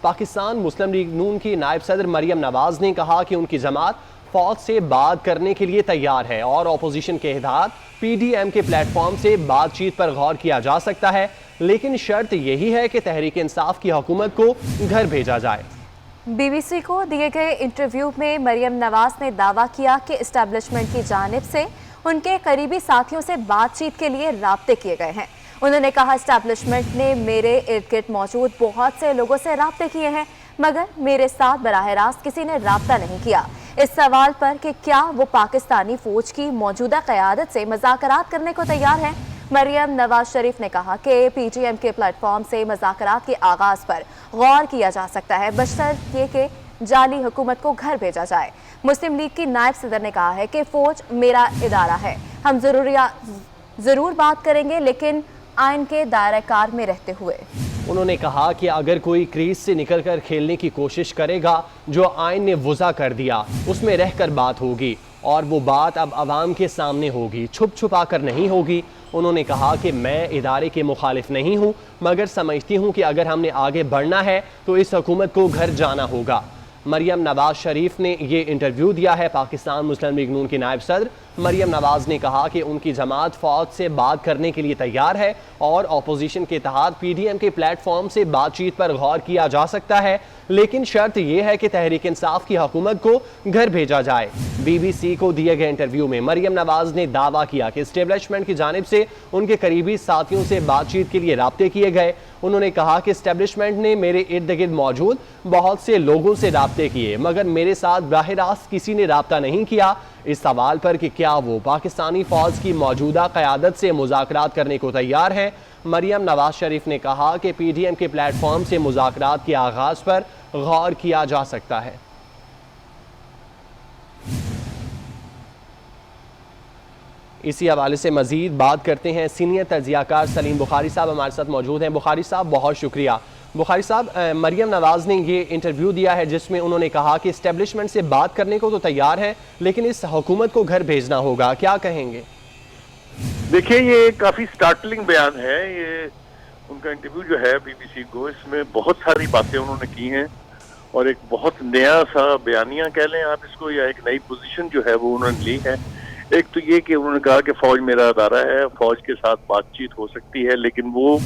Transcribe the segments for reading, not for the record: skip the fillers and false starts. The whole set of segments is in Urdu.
پاکستان مسلم لیگ نون کی نائب صدر مریم نواز نے کہا کہ ان کی جماعت فوج سے بات کرنے کے لیے تیار ہے اور اپوزیشن کے اتحاد پی ڈی ایم کے پلیٹ فارم سے بات چیت پر غور کیا جا سکتا ہے، لیکن شرط یہی ہے کہ تحریک انصاف کی حکومت کو گھر بھیجا جائے۔ بی بی سی کو دیے گئے انٹرویو میں مریم نواز نے دعویٰ کیا کہ اسٹیبلشمنٹ کی جانب سے ان کے قریبی ساتھیوں سے بات چیت کے لیے رابطے کیے گئے ہیں۔ انہوں نے کہا اسٹیبلشمنٹ نے میرے ارد گرد موجود بہت سے لوگوں سے رابطے کیے ہیں مگر میرے ساتھ براہ راست کسی نے رابطہ نہیں کیا۔ اس سوال پر کہ کیا وہ پاکستانی فوج کی موجودہ قیادت سے مذاکرات کرنے کو تیار ہیں، مریم نواز شریف نے کہا کہ پی ٹی ایم کے پلیٹ فارم سے مذاکرات کے آغاز پر غور کیا جا سکتا ہے بشرط یہ کہ جعلی حکومت کو گھر بھیجا جائے۔ مسلم لیگ کی نائب صدر نے کہا ہے کہ فوج میرا ادارہ ہے، ہم ضرور بات کریں گے لیکن آئین کے دائرہ کار میں رہتے ہوئے۔ انہوں نے کہا کہ اگر کوئی کریز سے نکل کر کھیلنے کی کوشش کرے گا جو آئین نے وضع کر دیا اس میں رہ کر بات ہوگی اور وہ بات اب عوام کے سامنے ہوگی، چھپ چھپا کر نہیں ہوگی۔ انہوں نے کہا کہ میں ادارے کے مخالف نہیں ہوں مگر سمجھتی ہوں کہ اگر ہم نے آگے بڑھنا ہے تو اس حکومت کو گھر جانا ہوگا۔ مریم نواز شریف نے یہ انٹرویو دیا ہے۔ پاکستان مسلم لیگ نون کی نائب صدر مریم نواز نے کہا کہ ان کی جماعت فوج سے بات کرنے کے لیے تیار ہے اور اپوزیشن کے اتحاد پی ڈی ایم کے پلیٹ فارم سے بات چیت پر غور کیا جا سکتا ہے، لیکن شرط یہ ہے کہ تحریک انصاف کی حکومت کو گھر بھیجا جائے۔ بی بی سی کو دیے گئے انٹرویو میں مریم نواز نے دعویٰ کیا کہ اسٹیبلشمنٹ کی جانب سے ان کے قریبی ساتھیوں سے بات چیت کے لیے رابطے کیے گئے۔ انہوں نے کہا کہ اسٹیبلشمنٹ نے میرے ارد گرد موجود بہت سے لوگوں سے رابطے کیے مگر میرے ساتھ براہ راست کسی نے رابطہ نہیں کیا۔ اس سوال پر کہ کیا وہ پاکستانی فوج کی موجودہ قیادت سے مذاکرات کرنے کو تیار ہیں، مریم نواز شریف نے کہا کہ پی ڈی ایم کے پلیٹ فارم سے مذاکرات کے آغاز پر غور کیا جا سکتا ہے۔ اسی حوالے سے مزید بات کرتے ہیں، سینئر تجزیہ کار سلیم بخاری صاحب ہمارے ساتھ موجود ہیں۔ بخاری صاحب بہت شکریہ۔ بخاری صاحب، مریم نواز نے یہ انٹرویو دیا ہے جس میں انہوں نے کہا کہ اسٹیبلشمنٹ سے بات کرنے کو تو تیار ہے لیکن اس حکومت کو گھر بھیجنا ہوگا، کیا کہیں گے؟ دیکھیے، یہ کافی سٹارٹلنگ بیان ہے۔ یہ ان کا انٹرویو جو ہے بی بی سی کو، اس میں بہت ساری باتیں انہوں نے کی ہیں اور ایک بہت نیا سا بیانیہ کہہ لیں آپ اس کو، یا ایک نئی پوزیشن جو ہے وہ انہوں نے لی ہے۔ ایک تو یہ کہ انہوں نے کہا کہ فوج میرا ادارہ ہے، فوج کے ساتھ بات چیت ہو سکتی ہے لیکن وہ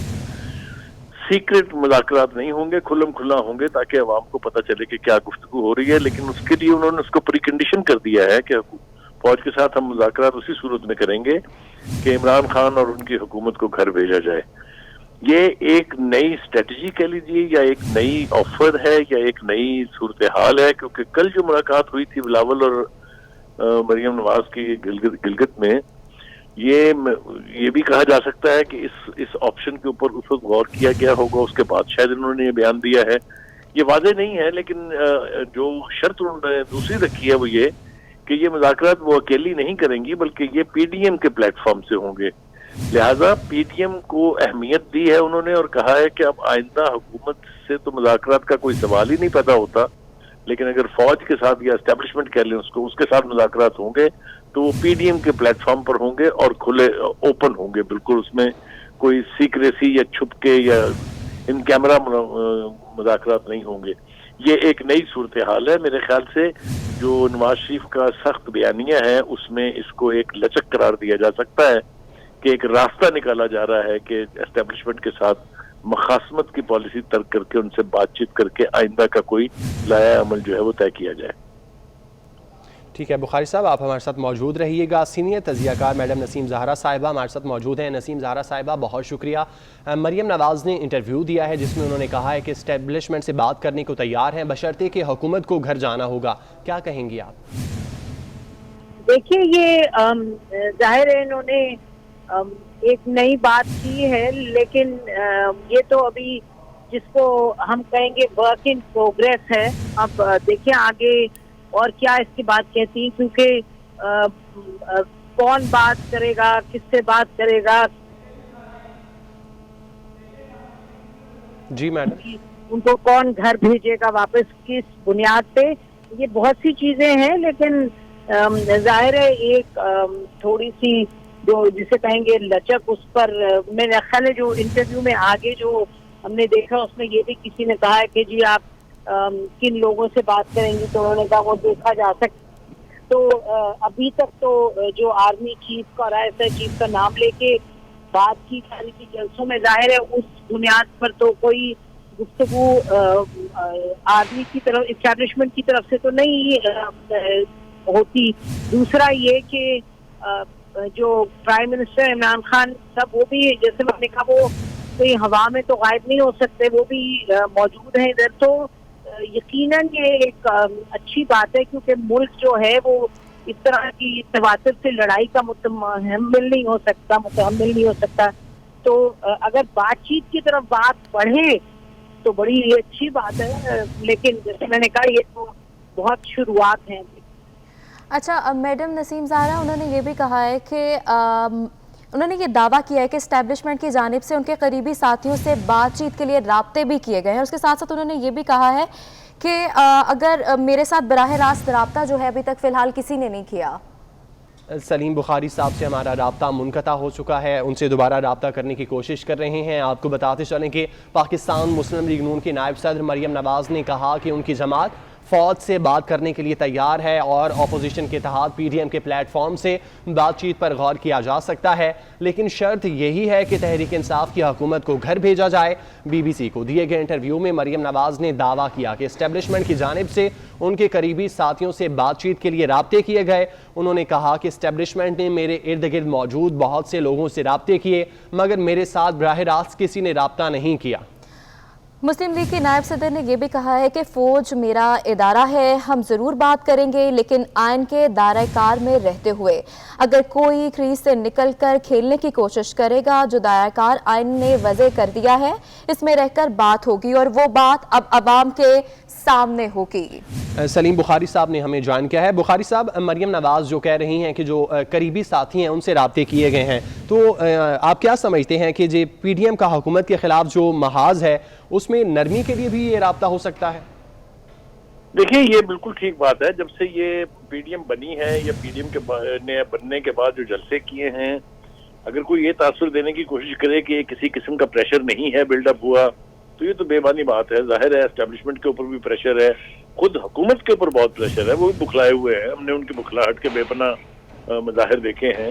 سیکرٹ مذاکرات نہیں ہوں گے، کھلم کھلا ہوں گے تاکہ عوام کو پتہ چلے کہ کیا گفتگو ہو رہی ہے، لیکن اس کے لیے انہوں نے اس کو پری کنڈیشن کر دیا ہے کہ فوج کے ساتھ ہم مذاکرات اسی صورت میں کریں گے کہ عمران خان اور ان کی حکومت کو گھر بھیجا جائے۔ یہ ایک نئی اسٹریٹجی کہہ لیجیے یا ایک نئی آفر ہے یا ایک نئی صورتحال ہے، کیونکہ کل جو ملاقات ہوئی تھی بلاول اور مریم نواز کی گلگت میں، یہ بھی کہا جا سکتا ہے کہ اس آپشن کے اوپر اس وقت غور کیا گیا ہوگا، اس کے بعد شاید انہوں نے یہ بیان دیا ہے۔ یہ واضح نہیں ہے لیکن جو شرط انہوں نے دوسری رکھی ہے وہ یہ کہ یہ مذاکرات وہ اکیلی نہیں کریں گی بلکہ یہ پی ڈی ایم کے پلیٹ فارم سے ہوں گے، لہٰذا پی ڈی ایم کو اہمیت دی ہے انہوں نے اور کہا ہے کہ اب آئندہ حکومت سے تو مذاکرات کا کوئی سوال ہی نہیں پیدا ہوتا، لیکن اگر فوج کے ساتھ یا اسٹیبلشمنٹ کہہ لیں اس کے ساتھ مذاکرات ہوں گے تو وہ پی ڈی ایم کے پلیٹ فارم پر ہوں گے اور کھلے اوپن ہوں گے، بالکل اس میں کوئی سیکریسی یا چھپ کے یا ان کیمرہ مذاکرات نہیں ہوں گے۔ یہ ایک نئی صورتحال ہے۔ میرے خیال سے جو نواز شریف کا سخت بیانیہ ہے اس میں اس کو ایک لچک قرار دیا جا سکتا ہے کہ ایک راستہ نکالا جا رہا ہے کہ اسٹیبلشمنٹ کے ساتھ مخاصمت کی پالیسی ترک کر کے ان سے بات چیت کر کے آئندہ کا کوئی لایا عمل جو ہے وہ طے کیا جائے۔ ٹھیک ہے بخاری صاحب، آپ ہمارے ساتھ موجود رہیے گا۔ سینئر تجزیہ کار میڈم نسیم زہرا صاحبہ ہمارے ساتھ موجود ہیں۔ نسیم زہرا صاحبہ بہت شکریہ۔ مریم نواز نے انٹرویو دیا ہے جس میں انہوں نے کہا ہے کہ اسٹیبلشمنٹ سے بات کرنے کو تیار ہیں بشرطے کہ حکومت کو گھر جانا ہوگا، کیا کہیں گی آپ؟ دیکھیے، یہ ظاہر ہے انہوں نے ایک نئی بات کی ہے لیکن یہ تو ابھی جس کو ہم کہیں گے ورک ان پروگریس ہے۔ اب دیکھیں آگے اور کیا اس کی بات کہتی ہیں، کیونکہ کون بات کرے گا، کس سے بات کرے گا، جی میڈم، ان کو کون گھر بھیجے گا واپس، کس بنیاد پہ، یہ بہت سی چیزیں ہیں لیکن ظاہر ہے ایک تھوڑی سی جو جسے کہیں گے لچک، اس پر میرا خیال ہے جو انٹرویو میں آگے جو ہم نے دیکھا اس میں یہ بھی کسی نے کہا ہے کہ جی آپ کن لوگوں سے بات کریں گی, تو انہوں نے کہا وہ دیکھا جا سکتا. تو ابھی تک تو جو آرمی چیف کا اور آئی ایس آئی چیف کا نام لے کے بات کی ساری کی جلسوں میں, ظاہر ہے اس بنیاد پر تو کوئی گفتگو آرمی کی طرف, اسٹیبلشمنٹ کی طرف سے تو نہیں ہوتی. دوسرا یہ کہ جو پرائم منسٹر عمران خان صاحب, وہ بھی جیسے میں نے کہا وہ کوئی ہوا میں تو غائب نہیں ہو سکتے, وہ بھی موجود ہیں ادھر. تو یقیناً یہ ایک اچھی بات ہے, کیونکہ ملک جو ہے وہ اس طرح کی تواتر سے لڑائی کا متحمل نہیں ہو سکتا. تو اگر بات چیت کی طرف بات بڑھے تو بڑی اچھی بات ہے, لیکن جیسے میں نے کہا یہ تو بہت شروعات ہیں. اچھا میڈم نسیم زہرا, انہوں نے یہ بھی کہا ہے کہ انہوں نے یہ دعویٰ کیا ہے کہ اسٹیبلشمنٹ کی جانب سے ان کے قریبی ساتھیوں سے بات چیت کے لیے رابطے بھی کیے گئے ہیں. اس کے ساتھ ساتھ انہوں نے یہ بھی کہا ہے کہ اگر میرے ساتھ براہ راست رابطہ جو ہے ابھی تک فی الحال کسی نے نہیں کیا. سلیم بخاری صاحب سے ہمارا رابطہ منقطع ہو چکا ہے, ان سے دوبارہ رابطہ کرنے کی کوشش کر رہے ہیں. آپ کو بتاتے چلیں کہ پاکستان مسلم لیگ نون کی نائب صدر مریم نواز نے کہا کہ ان کی جماعت فوج سے بات کرنے کے لیے تیار ہے اور اپوزیشن کے اتحاد پی ڈی ایم کے پلیٹ فارم سے بات چیت پر غور کیا جا سکتا ہے, لیکن شرط یہی ہے کہ تحریک انصاف کی حکومت کو گھر بھیجا جائے. بی بی سی کو دیے گئے انٹرویو میں مریم نواز نے دعویٰ کیا کہ اسٹیبلشمنٹ کی جانب سے ان کے قریبی ساتھیوں سے بات چیت کے لیے رابطے کیے گئے. انہوں نے کہا کہ اسٹیبلشمنٹ نے میرے ارد گرد موجود بہت سے لوگوں سے رابطے کیے, مگر میرے ساتھ براہ راست کسی نے رابطہ نہیں کیا. مسلم لیگ کی نائب صدر نے یہ بھی کہا ہے کہ فوج میرا ادارہ ہے, ہم ضرور بات کریں گے, لیکن آئین کے دائرہ کار میں رہتے ہوئے. اگر کوئی کریز سے نکل کر کھیلنے کی کوشش کرے گا, جو دائرہ کار آئین نے وضع کر دیا ہے اس میں رہ کر بات ہوگی, اور وہ بات اب عوام کے سامنے ہوگی. سلیم بخاری صاحب نے ہمیں جوائن کیا ہے. بخاری صاحب, مریم نواز جو کہہ رہی ہیں کہ جو قریبی ساتھی ہیں ان سے رابطے کیے گئے ہیں, تو آپ کیا سمجھتے ہیں کہ جو پی ڈی ایم کا حکومت کے خلاف جو محاذ ہے اس میں نرمی کے لیے بھی یہ رابطہ ہو سکتا ہے؟ دیکھیے یہ بالکل ٹھیک بات ہے. جب سے یہ پی ڈی ایم بنی ہے یا پی ڈی ایم کے بننے کے بعد جو جلسے کیے ہیں, اگر کوئی یہ تاثر دینے کی کوشش کرے کہ کسی قسم کا پریشر نہیں ہے بلڈ اپ ہوا, تو یہ تو بے معنی بات ہے. ظاہر ہے اسٹیبلشمنٹ کے اوپر بھی پریشر ہے, خود حکومت کے اوپر بہت پریشر ہے, وہ بھی بکھلائے ہوئے ہیں. ہم نے ان کی بکھلاہٹ کے بے پناہ مظاہر دیکھے ہیں.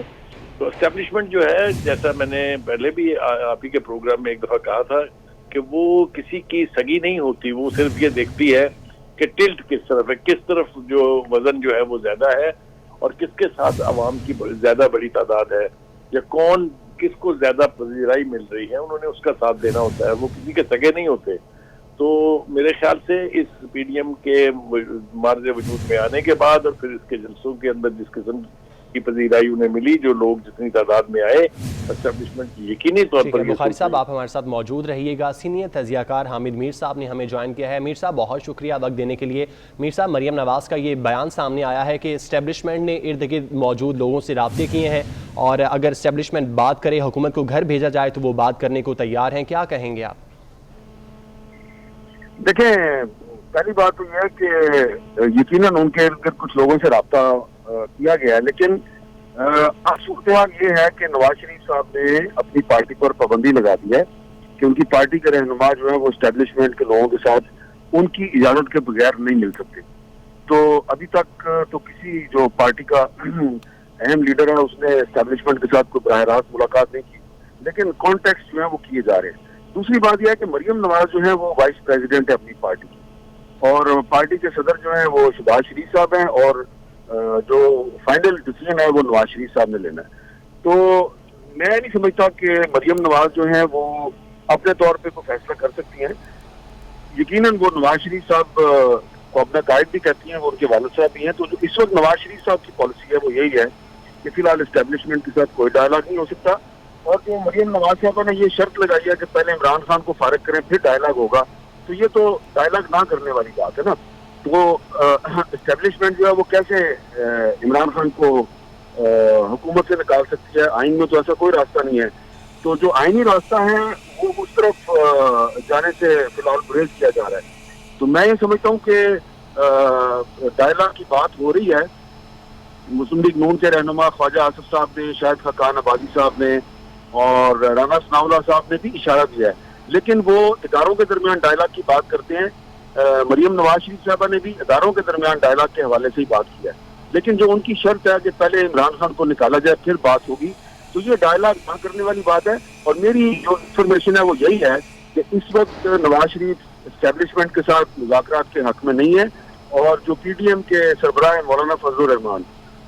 تو اسٹیبلشمنٹ جو ہے, جیسا میں نے پہلے بھی آپ ہی کے پروگرام میں ایک دفعہ کہا تھا کہ وہ کسی کی سگی نہیں ہوتی, وہ صرف یہ دیکھتی ہے کہ ٹلٹ کس طرف ہے, کس طرف جو وزن جو ہے وہ زیادہ ہے, اور کس کے ساتھ عوام کی زیادہ بڑی تعداد ہے, یا کون کس کو زیادہ پذیرائی مل رہی ہے, انہوں نے اس کا ساتھ دینا ہوتا ہے. وہ کسی کے سگے نہیں ہوتے. تو میرے خیال سے اس پی ڈی ایم کے مارز وجود میں آنے کے بعد اور پھر اس کے جلسوں کے اندر جس قسم کی پذیرائی انہیں ملی, جو لوگ جتنی تعداد میں آئے, اسٹیبلشمنٹ یقینی طور پر. بخاری صاحب آپ ہمارے ساتھ موجود رہیے گا. سینئر تجزیہ کار حامد میر صاحب نے ہمیں جوائن کیا ہے. میر صاحب بہت شکریہ وقت دینے کے لیے. میر صاحب, مریم نواز کا یہ بیان سامنے آیا ہے کہ اسٹیبلشمنٹ نے ارد گرد موجود لوگوں سے رابطے کیے ہیں, اور اگر اسٹیبلشمنٹ بات کرے, حکومت کو گھر بھیجا جائے تو وہ بات کرنے کو تیار ہیں. کیا کہیں گے آپ؟ دیکھیں, پہلی بات تو یہ ہے کہ یقیناً ان کے کچھ لوگوں سے رابطہ کیا گیا ہے, لیکن اب صورتحال یہ ہے کہ نواز شریف صاحب نے اپنی پارٹی پر پابندی لگا دی ہے کہ ان کی پارٹی کے رہنما جو ہیں وہ اسٹیبلشمنٹ کے لوگوں کے ساتھ ان کی اجازت کے بغیر نہیں مل سکتے. تو ابھی تک تو کسی جو پارٹی کا اہم لیڈر ہے اس نے اسٹیبلشمنٹ کے ساتھ کوئی براہ راست ملاقات نہیں کی, لیکن کانٹیکٹ جو ہیں وہ کیے جا رہے ہیں. دوسری بات یہ ہے کہ مریم نواز جو ہے وہ وائس پریزیڈنٹ ہے اپنی پارٹی کی, اور پارٹی کے صدر جو ہیں وہ شہباز شریف صاحب ہیں, اور جو فائنل ڈیسیژن ہے وہ نواز شریف صاحب نے لینا ہے. تو میں نہیں سمجھتا کہ مریم نواز جو ہیں وہ اپنے طور پہ کوئی فیصلہ کر سکتی ہیں. یقیناً وہ نواز شریف صاحب کو اپنا قائد بھی کہتی ہیں, وہ ان کے والد صاحب بھی ہیں. تو جو اس وقت نواز شریف صاحب کی پالیسی ہے وہ یہی ہے کہ فی الحال اسٹیبلشمنٹ کے ساتھ کوئی ڈائلاگ نہیں ہو سکتا, اور جو مریم نواز صاحبہ نے یہ شرط لگائی ہے کہ پہلے عمران خان کو فارغ کریں پھر ڈائلاگ ہوگا, تو یہ تو ڈائلاگ نہ کرنے والی بات ہے نا. تو اسٹیبلشمنٹ جو ہے وہ کیسے عمران خان کو حکومت سے نکال سکتی ہے؟ آئین میں تو ایسا کوئی راستہ نہیں ہے. تو جو آئینی راستہ ہے وہ اس طرف جانے سے فی الحال گریز کیا جا رہا ہے. تو میں یہ سمجھتا ہوں کہ ڈائلاگ کی بات ہو رہی ہے. مسلم لیگ نون کے رہنما خواجہ آصف صاحب نے, شاہد خاقان عبادی صاحب نے اور رانا ثناء اللہ صاحب نے بھی اشارہ دیا ہے لیکن وہ اداروں کے درمیان ڈائلاگ کی بات کرتے ہیں. مریم نواز شریف صاحبہ نے بھی اداروں کے درمیان ڈائلاگ کے حوالے سے ہی بات کیا ہے, لیکن جو ان کی شرط ہے کہ پہلے عمران خان کو نکالا جائے پھر بات ہوگی, تو یہ ڈائلاگ نہ کرنے والی بات ہے. اور میری جو انفارمیشن ہے وہ یہی ہے کہ اس وقت نواز شریف اسٹیبلشمنٹ کے ساتھ مذاکرات کے حق میں نہیں ہے, اور جو پی ڈی ایم کے سربراہ مولانا فضل الرحمان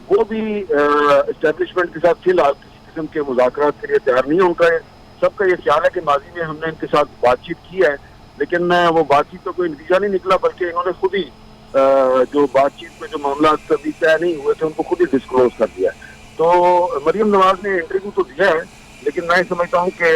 وہ بھی اسٹیبلشمنٹ کے ساتھ فی الحال کسی قسم کے مذاکرات کے لیے تیار نہیں ہے. ان کا سب کا یہ خیال ہے کہ ماضی میں ہم نے ان کے ساتھ بات چیت کی ہے, لیکن وہ بات چیت کا کوئی نتیجہ نہیں نکلا, بلکہ انہوں نے خود ہی جو بات چیت میں جو معاملات ابھی طے نہیں ہوئے تھے ان کو خود ہی ڈسکلوز کر دیا ہے. تو مریم نواز نے انٹرویو تو دیا ہے, لیکن میں سمجھتا ہوں کہ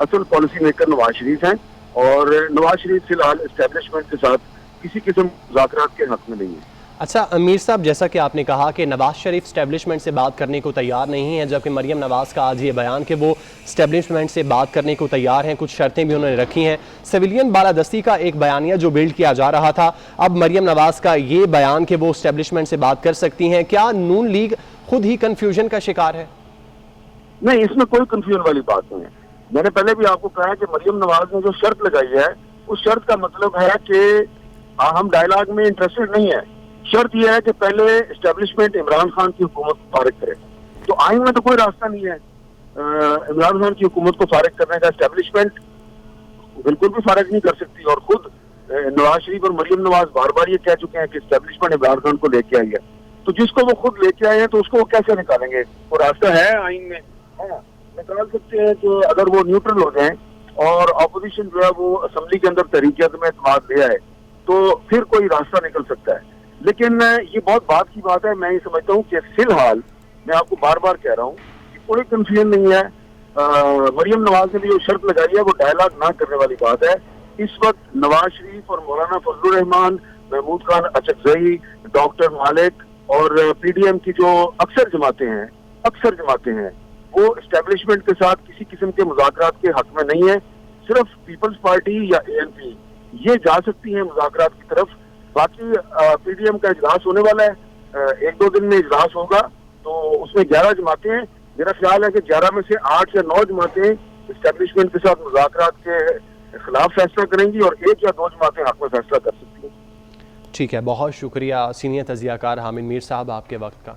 اصل پالیسی میکر نواز شریف ہیں, اور نواز شریف فی الحال اسٹیبلشمنٹ کے ساتھ کسی قسم مذاکرات کے حق میں نہیں ہے. اچھا میر صاحب, جیسا کہ آپ نے کہا کہ نواز شریف اسٹیبلشمنٹ سے بات کرنے کو تیار نہیں ہے, جبکہ مریم نواز کا آج یہ بیان کہ وہ اسٹیبلشمنٹ سے بات کرنے کو تیار ہیں, کچھ شرطیں بھی انہوں نے رکھی ہیں. سویلین بالادستی کا ایک بیانیہ جو بلڈ کیا جا رہا تھا, اب مریم نواز کا یہ بیان کہ وہ اسٹیبلشمنٹ سے بات کر سکتی ہیں, کیا نون لیگ خود ہی کنفیوژن کا شکار ہے؟ نہیں, اس میں کوئی کنفیوژن والی بات نہیں ہے. میں نے پہلے بھی آپ کو کہا کہ مریم نواز نے جو شرط لگائی ہے اس شرط کا مطلب ہے کہ ہم ڈائلاگ میں انٹرسٹڈ نہیں ہے. شرط یہ ہے کہ پہلے اسٹیبلشمنٹ عمران خان کی حکومت کو فارغ کرے. تو آئین میں تو کوئی راستہ نہیں ہے عمران خان کی حکومت کو فارغ کرنے کا. اسٹیبلشمنٹ بالکل بھی فارغ نہیں کر سکتی, اور خود نواز شریف اور مریم نواز بار بار یہ کہہ چکے ہیں کہ اسٹیبلشمنٹ عمران خان کو لے کے آئی ہے. تو جس کو وہ خود لے کے آئے ہیں تو اس کو وہ کیسے نکالیں گے؟ وہ راستہ ہے آئین میں, ہاں نکال سکتے ہیں کہ اگر وہ نیوٹرل ہو جائیں اور اپوزیشن جو ہے وہ اسمبلی کے اندر تحریک میں اعتماد لے آئے تو پھر کوئی راستہ نکل سکتا ہے. لیکن یہ بہت بات کی بات ہے. میں یہ سمجھتا ہوں کہ فی الحال میں آپ کو بار بار کہہ رہا ہوں کہ کوئی کنفیوژن نہیں ہے. مریم نواز نے بھی جو شرط لگائی ہے وہ ڈائلاگ نہ کرنے والی بات ہے. اس وقت نواز شریف اور مولانا فضل الرحمان, محمود خان اچکزئی, ڈاکٹر مالک اور پی ڈی ایم کی جو اکثر جماعتیں ہیں وہ اسٹیبلشمنٹ کے ساتھ کسی قسم کے مذاکرات کے حق میں نہیں ہے. صرف پیپلز پارٹی یا اے این پی یہ جا سکتی ہیں مذاکرات کی طرف. باقی پی ڈی ایم کا اجلاس ہونے والا ہے, 1-2 دن میں اجلاس ہوگا, تو اس میں 11 جماعتیں ہیں. میرا خیال ہے کہ 11 میں سے 8 یا 9 جماعتیں اسٹیبلشمنٹ کے ساتھ مذاکرات کے خلاف فیصلہ کریں گی, اور 1 یا 2 جماعتیں حق میں فیصلہ کر سکتی ہیں. ٹھیک ہے, بہت شکریہ سینئر تجزیہ کار حامد میر صاحب آپ کے وقت کا.